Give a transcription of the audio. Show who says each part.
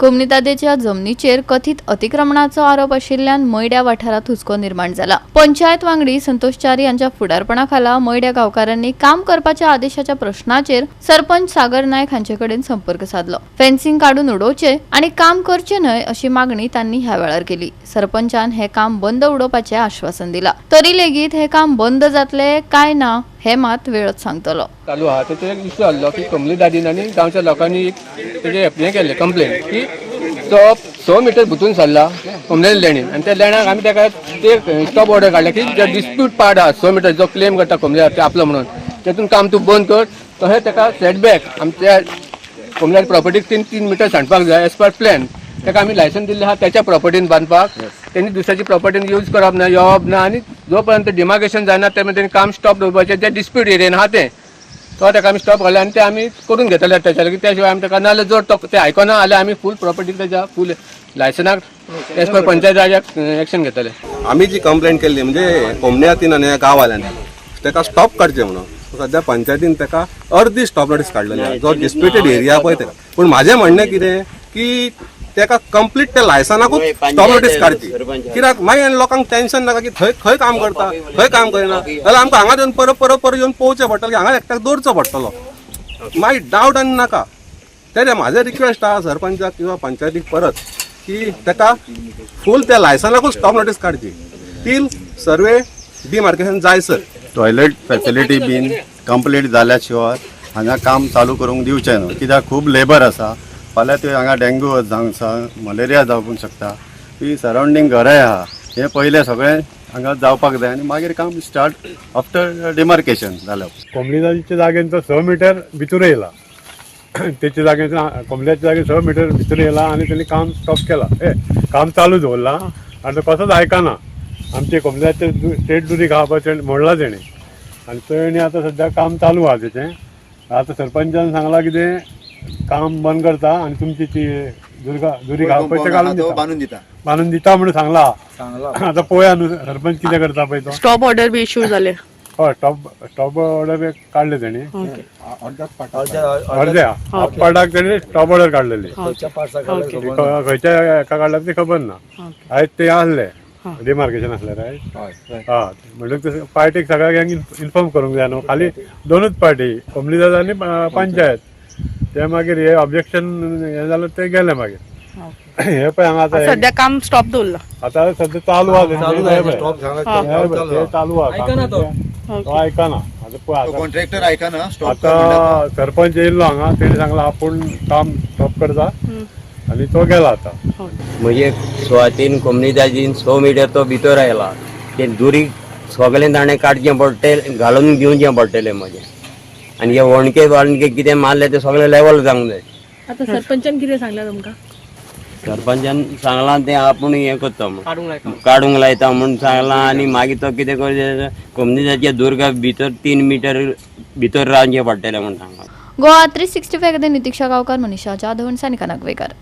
Speaker 1: कोमनीदादेच्या जमनीचेर कथित अतिक्रमणाचो आरोप आशिल्ल्यान मयड्या वाठारात हुस्को निर्माण जाला। पंचायत वांगडी संतोष च्यारी यांच्या फुडारपणाखाला मयड्या गांवकारांनी काम करपाच्या आदेशाच्या प्रश्नाचेर सरपंच सागर नायक हांचे कडेन संपर्क साधलो। फेन्सिंग काडून उडोवचे आणि काम करचे न्हय अशी मागणी त्यांनी ह्या वेळार केली। सरपंचान हे काम बंद उडोवपाचे आश्वासन दिला, तरी लेगीत हे काम बंद जातले काय ना हे मात वेळच सांगतलो।
Speaker 2: चालू आहा तो एक इश्यू आसलो की कोमनीदादीन आनी गांवच्या लोकांनी तेजे हें केलें कंप्लेन की तो 100 मीटर भितून सरला कोमनेल लेणीन आनी त्या लेण्याक आमी ताका ते स्टॉप ऑर्डर काडल्या की जो डिस्प्यूट पार्ट आहा 100 मीटर जो क्लेम करता कोमने ते आपलो म्हणून तेतून काम तूं बंद कर तशें ताका सेटबॅक आमच्या कोमनेल प्रॉपर्टीक 3 मीटर सांडपाक जाय एज पर प्लॅन ताका आमी लायसन दिल्लें आहा त्याच्या प्रॉपर्टीन बांदपाक तेणी दुसऱ्याची प्रॉपर्टीन यूज करप ना येवप ना आनी जो पर्यंत डिमार्केशन जायना तेन्ना काम स्टॉप दवरपाचें जे डिस्प्यूट एरियेन आहा तें तो ताका आमी स्टॉप घाले आनी ते आमी करून घेतले त्याच्या त्या शिवाय आमी ताका नाल्यार जर तो ते आयकना जाल्यार आमी फूल प्रॉपर्टी त्याच्या फूल लायसनाक एज पर पंचायत राजाक एक्शन घेतले।
Speaker 3: आमी जी कंप्लेंट केल्ली म्हणजे कोमन्यातीन आनी गांवाल्यांनी ताका स्टॉप काडचें म्हणून सध्या पंचायतीन ताका अर्दी स्टॉप नोटीस काडलेली आहा जो डिस्प्युटेड एरिया पळय ताका। पूण म्हाजें म्हणणें कितें की ताका कंप्लीट त्या लायसनाकूच स्टॉप नोटीस काडची कित्याक मागीर लोकांक टेन्शन नाका की खंय काम करता खंय काम करिना जाल्यार आमकां हांगा येवन परत येवन पोवचें पडटलें की हांगा एकट्याक दवरचो पडटलो मागीर डावट आनी नाका। तेन्ना म्हाजें रिक्वेस्ट आहा सरपंचाक किंवा पंचायतीक परत की ताका फूल त्या लायसनाकूच स्टॉप नोटीस काडची टील सर्वे डिमार्केशन जायसर
Speaker 4: टॉयलेट फॅसिलिटी बीन कंप्लीट जाल्या शिवाय हांगा काम चालू करूंक दिवचें न्हू कित्याक खूब लेबर आसा फाल्यां त्यो हांगा डेंग्यू जावंक मलेरिया जावपूंक शकता ही सरावंडींग घराय आहा हें पयलें सगळें हांगा जावपाक जाय आनी मागीर काम स्टार्ट आफ्टर डिमार्केशन जालें।
Speaker 5: कोमनीदादीच्या जागेन तो 100 मीटर भितर येयला तेच्या जागेन कोमल्याच्या जागेन 100 मीटर भितर येयला आनी तेणी काम स्टॉप केला काम चालू दवरला आनी तो कसोच आयकना। आमचे कोमल्याचे स्टेट दुरी खावपाचें म्हणला तेणी आनी तेणी आतां सद्या काम चालू आहा तेचें। आतां सरपंचान सांगलां कितें काम बंद करता आनी तुमची ती दुरी खावपाचें बांदून दिता म्हणून सांगला। आतां पळोवया न्हू सरपंच कितें करता पळय तो।
Speaker 6: स्टॉप ऑर्डर बी इश्यू जाले
Speaker 5: हय स्टॉप ऑर्डर काडले तेणी अर्ध्या हाफ पार्टाक तेणी स्टॉप ऑर्डर काडलेली खंयच्या एका काडला ती खबर ना। आयज ते आसले डिमार्केशन आसले रायट म्हणजे पार्टीक सगळ्यांक इन्फॉर्म करूंक जाय न्हू खाली दोनूच पार्टी कोमनीदाद आनी पंचायत ते मागीर हे ऑब्जेक्शन हे जालें ते गेले मागीर हे पळय हांगा आतां
Speaker 6: सध्या काम स्टॉप दवरला
Speaker 5: आतां सध्या चालू आहा चालू आहा तो आयकना
Speaker 7: कॉन्ट्रॅक्टर आयकना
Speaker 5: आतां सरपंच येयल्लो हांगा तेणी सांगला आपूण काम स्टॉप करता आनी तो गेला आतां।
Speaker 8: म्हणजे सुवातीन कोमनीदादीन 100 मीटर तो भितर आयला ते दुरी सगळें ताणें काडचें पडटलें घालून दिवचें पडटलें म्हजें आनी हे वणके कितें मारले ते सगळें लेवल जावंक जाय।
Speaker 6: आता सरपंचान कितें सांगलां तुमकां?
Speaker 8: सरपंचान सांगलां तें आपूण हें करता म्हूण काडूंक लायता म्हूण सांगलां आनी मागीर तो कितें करचें कोमनीदादीच्या दुर्गा भितर 3 मीटर भितर रावचें पडटलें म्हूण सांगलां।
Speaker 1: गोवा 365 खातीर नितीक्षा गांवकार, मनीषा जाधव, सानिका नागवेकर।